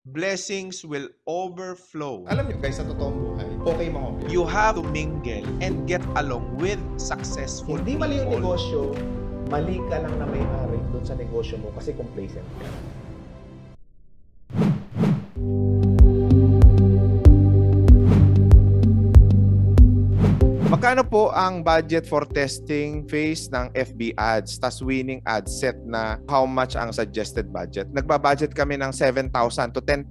blessings will overflow. Alam niyo guys, sa totoong buhay, okay mga You have to mingle and get along with successful Hindi mali yung people. negosyo, mali ka lang na may-ari doon sa negosyo mo kasi complacent ka. Magkano po ang budget for testing phase ng FB ads, tas winning ads set na how much ang suggested budget? Nagbabudget kami ng 7,000 to 10,000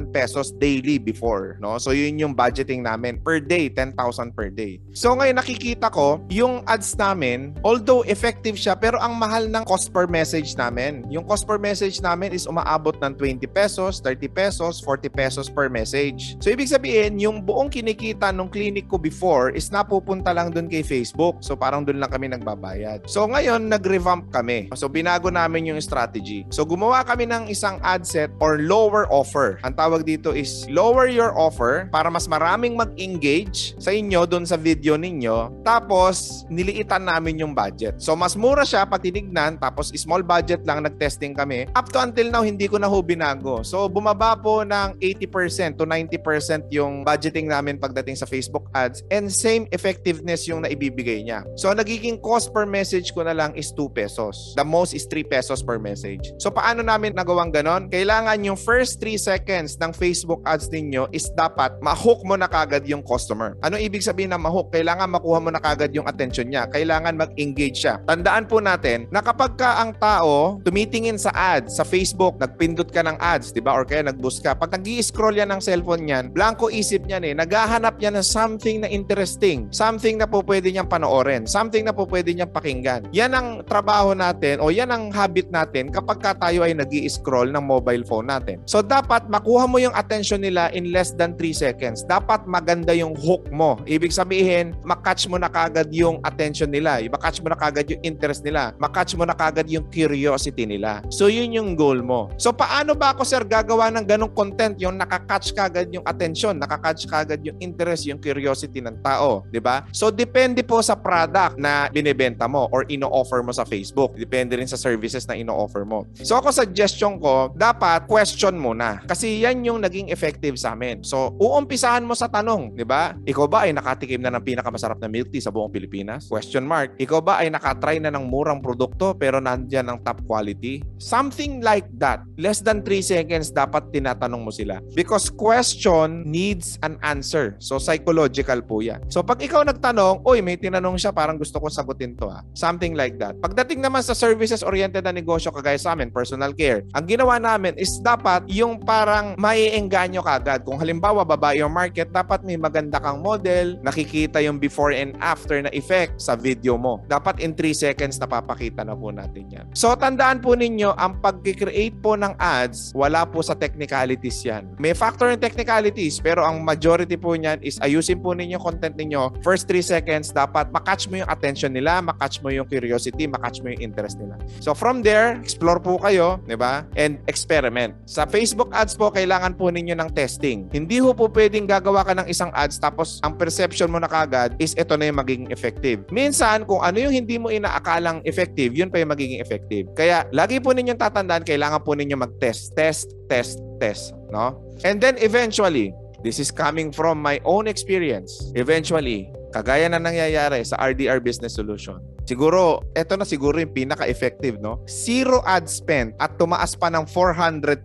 pesos daily before, no? So yun yung budgeting namin per day, 10,000 per day. So ngayon nakikita ko, yung ads namin, although effective siya, pero ang mahal ng cost per message namin. Yung cost per message namin is umaabot ng 20 pesos, 30 pesos, 40 pesos per message. So ibig sabihin, yung buong kinikita nung clinic ko before is napupunta lang dun kay Facebook. So parang dun lang kami nagbabayad. So ngayon, nag-revamp kami. So binago namin yung strategy. So gumawa kami ng isang ad set or lower offer. Ang tawag dito is lower your offer para mas maraming mag-engage sa inyo dun sa video ninyo. Tapos, niliitan namin yung budget. So mas mura siya pag tinignan. Tapos small budget lang, nag-testing kami. Up to until now, hindi ko na ho binago. So bumaba po ng 80% to 90% yung budgeting namin pagdating sa Facebook ads. And same effectiveness yung naibibigay niya. So, nagiging cost per message ko na lang is 2 pesos. The most is 3 pesos per message. So, paano namin nagawang ganon? Kailangan yung first 3 seconds ng Facebook ads ninyo is dapat ma-hook mo na kagad yung customer. Ano ibig sabihin na ma-hook? Kailangan makuha mo na kagad yung attention niya. Kailangan mag-engage siya. Tandaan po natin na kapag ka ang tao tumitingin sa ads sa Facebook, nagpindot ka ng ads, di ba? Or kaya nag-boost ka. Pag nag-i-scroll yan ng cellphone niyan, blanco isip niyan naghahanap yan ng something na interesting. Something na po pwede niyang panoorin. Something na po pwede niyang pakinggan. Yan ang trabaho natin o yan ang habit natin kapag ka tayo ay nag-i-scroll ng mobile phone natin. So, dapat makuha mo yung attention nila in less than 3 seconds. Dapat maganda yung hook mo. Ibig sabihin, makatch mo na kagad yung attention nila. Makatch mo na kagad yung interest nila. Makatch mo na kagad yung curiosity nila. So, yun yung goal mo. So, paano ba ako, sir, gagawa ng ganong content yung nakakatch kagad yung attention, nakakatch kagad yung interest, yung curiosity ng tao, di ba? So, depende po sa product na binibenta mo or ino-offer mo sa Facebook. Depende rin sa services na ino-offer mo. So, ako suggestion ko, dapat question muna. Kasi yan yung naging effective sa amin. So, uumpisahan mo sa tanong, di ba? Ikaw ba ay nakatikim na ng pinakamasarap na milk tea sa buong Pilipinas? Question mark. Ikaw ba ay nakatry na ng murang produkto pero nandyan ang top quality? Something like that. Less than 3 seconds dapat tinatanong mo sila. Because question needs an answer. So, psychological po yan. So, pag ikaw nagtanong, oy, may tinanong siya, parang gusto ko sagutin to ha. Something like that. Pagdating naman sa services-oriented na negosyo kagaya sa amin, personal care, ang ginawa namin is dapat yung parang maiengganyo kagad. Kung halimbawa, babae yung market, dapat may maganda kang model, nakikita yung before and after na effect sa video mo. Dapat in 3 seconds napapakita na po natin yan. So, tandaan po ninyo, ang pag-create po ng ads, wala po sa technicalities yan. May factor in technicalities, pero ang majority po niyan is ayusin po ninyo content ninyo. First 3 seconds, dapat makatch mo yung attention nila, makatch mo yung curiosity, makatch mo yung interest nila. So from there, explore po kayo, di ba? And experiment. Sa Facebook ads po, kailangan po ninyo ng testing. Hindi ho po pwedeng gagawa ka ng isang ads tapos ang perception mo na kagad is ito na yung magiging effective. Minsan, kung ano yung hindi mo inaakalang effective, yun pa yung magiging effective. Kaya, lagi po ninyong tatandaan, kailangan po ninyo mag-test. Test, no? And then eventually, this is coming from my own experience. Eventually, kagaya na nangyayari sa RDR Business Solution. Siguro, eto na siguro yung pinaka-effective, no? Zero ad spend at tumaas pa ng 400%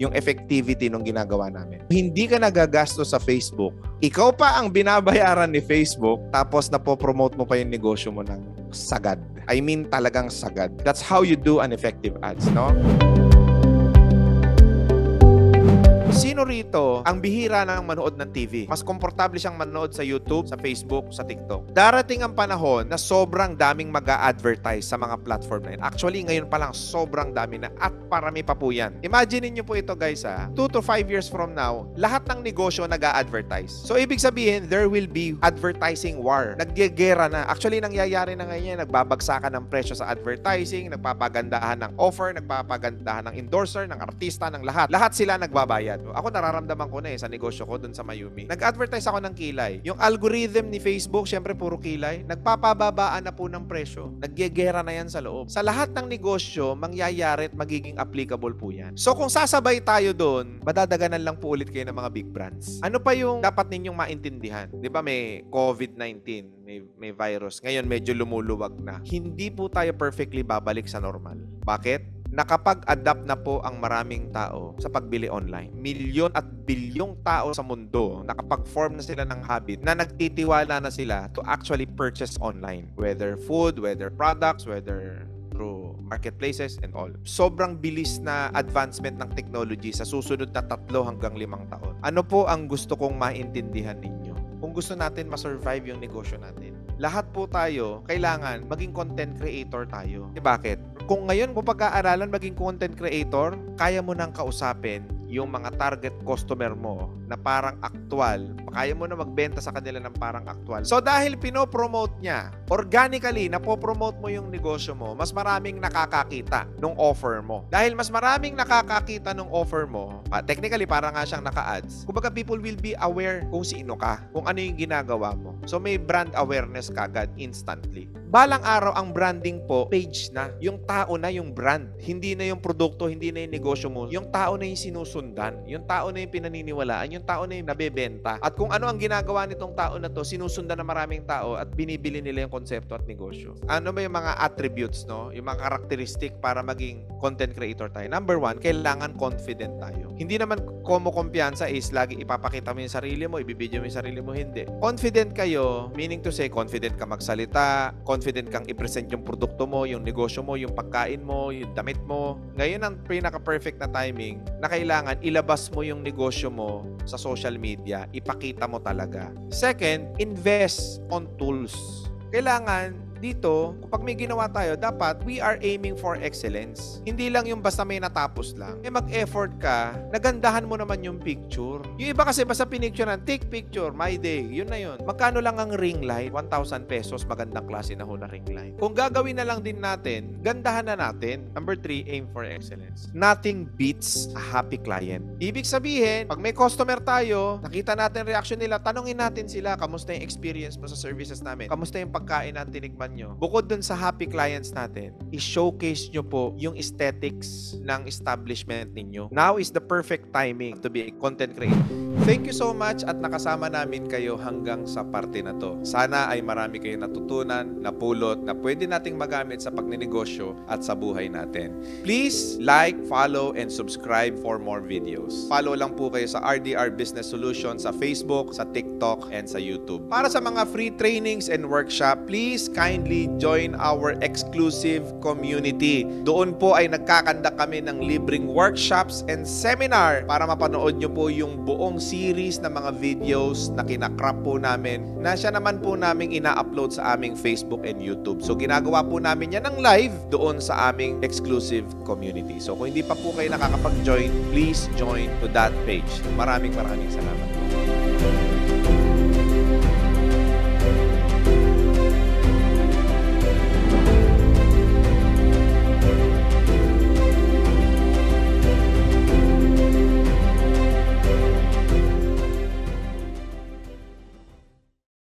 yung effectivity nung ginagawa namin. Hindi ka nagagastos sa Facebook. Ikaw pa ang binabayaran ni Facebook tapos napopromote mo pa yung negosyo mo ng sagad. I mean talagang sagad. That's how you do an effective ads, no? Sino rito ang bihira ng manood ng TV? Mas komportable siyang manood sa YouTube, sa Facebook, sa TikTok. Darating ang panahon na sobrang daming mag-a-advertise sa mga platform na yun. Actually, ngayon pa lang sobrang dami na at parami pa po yan. Imagine niyo po ito guys 2 to 5 years from now, lahat ng negosyo nag-a-advertise. So, ibig sabihin, there will be advertising war. Naggegera na. Actually, nangyayari na ngayon, nagbabagsakan ng presyo sa advertising, nagpapagandahan ng offer, nagpapagandahan ng endorser, ng artista, ng lahat. Lahat sila nagbabayad. Ako ako, nararamdaman ko na sa negosyo ko dun sa Mayumi. Nag-advertise ako ng kilay. Yung algorithm ni Facebook, syempre puro kilay, nagpapababaan na po ng presyo. Nagyegera na yan sa loob. Sa lahat ng negosyo, mangyayari at magiging applicable po yan. So kung sasabay tayo doon, madadaganan lang po ulit kayo ng mga big brands. Ano pa yung dapat ninyong maintindihan? Di ba may COVID-19, may virus. Ngayon medyo lumuluwag na. Hindi po tayo perfectly babalik sa normal. Bakit? Nakapag-adapt na po ang maraming tao sa pagbili online. Milyon at bilyong tao sa mundo, nakapag-form na sila ng habit na nagtitiwala na sila to actually purchase online. Whether food, whether products, whether through marketplaces and all. Sobrang bilis na advancement ng technology sa susunod na 3 hanggang 5 taon. Ano po ang gusto kong maintindihan ninyo? Kung gusto natin ma-survive yung negosyo natin, lahat po tayo kailangan maging content creator tayo. Bakit? Kung ngayon mo pag-aaralan maging content creator, kaya mo nang kausapin yung mga target customer mo na parang actual. Kaya mo na magbenta sa kanila ng parang actual. So dahil pinopromote niya, organically, napopromote mo yung negosyo mo, mas maraming nakakakita nung offer mo. Dahil mas maraming nakakakita nung offer mo, technically parang nga siyang naka-ads. Kumbaga people will be aware kung sino ka, kung ano yung ginagawa mo. So may brand awareness kagad instantly. Balang araw ang branding po, page na. Yung tao na yung brand. Hindi na yung produkto, hindi na yung negosyo mo. Yung tao na yung sinusundan. Yung tao na yung pinaniniwalaan. Yung tao na yung nabebenta. At kung ano ang ginagawa nitong tao na to, sinusundan ng maraming tao at binibili nila yung konsepto at negosyo. Ano ba yung mga attributes, no? Yung mga characteristic para maging content creator tayo? Number 1, kailangan confident tayo. Hindi naman kumpiyansa is lagi ipapakita mo yung sarili mo, ibibideo mo yung sarili mo, hindi. Confident kayo, meaning to say, confident ka magsalita, confident kang i-present yung produkto mo, yung negosyo mo, yung pagkain mo, yung damit mo. Ngayon ang pinaka-perfect na timing na kailangan ilabas mo yung negosyo mo sa social media, ipakita mo talaga. Second, invest on tools. Kailangan dito, kapag may ginawa tayo, dapat we are aiming for excellence. Hindi lang yung basta may natapos lang. Mag-effort ka, nagandahan mo naman yung picture. Yung iba kasi basta pinicturean, take picture, my day, yun na yun. Magkano lang ang ring light? 1,000 pesos, magandang klase na ho na ring light. Kung gagawin na lang din natin, gandahan na natin. Number 3, aim for excellence. Nothing beats a happy client. Ibig sabihin, pag may customer tayo, nakita natin reaction nila, tanungin natin sila, kamusta yung experience mo sa services namin? Kamusta yung pagkain na tinikman nyo? Bukod dun sa happy clients natin, i-showcase nyo po yung aesthetics ng establishment ninyo. Now is the perfect timing to be a content creator. Thank you so much at nakasama namin kayo hanggang sa parte na to. Sana ay marami kayong natutunan, napulot, na pwede nating magamit sa pagninegosyo at sa buhay natin. Please like, follow, and subscribe for more videos. Follow lang po kayo sa RDR Business Solutions sa Facebook, sa TikTok, and sa YouTube. Para sa mga free trainings and workshop, please kindly join our exclusive community. Doon po ay nagkakanda kami ng libreng workshops and seminar para mapanood nyo po yung buong series na mga videos na kinakrap po namin na siya naman po namin ina-upload sa aming Facebook and YouTube. So ginagawa po namin yan ng live doon sa aming exclusive community. So kung hindi pa po kayo nakakapag-join, please join to that page. Maraming salamat.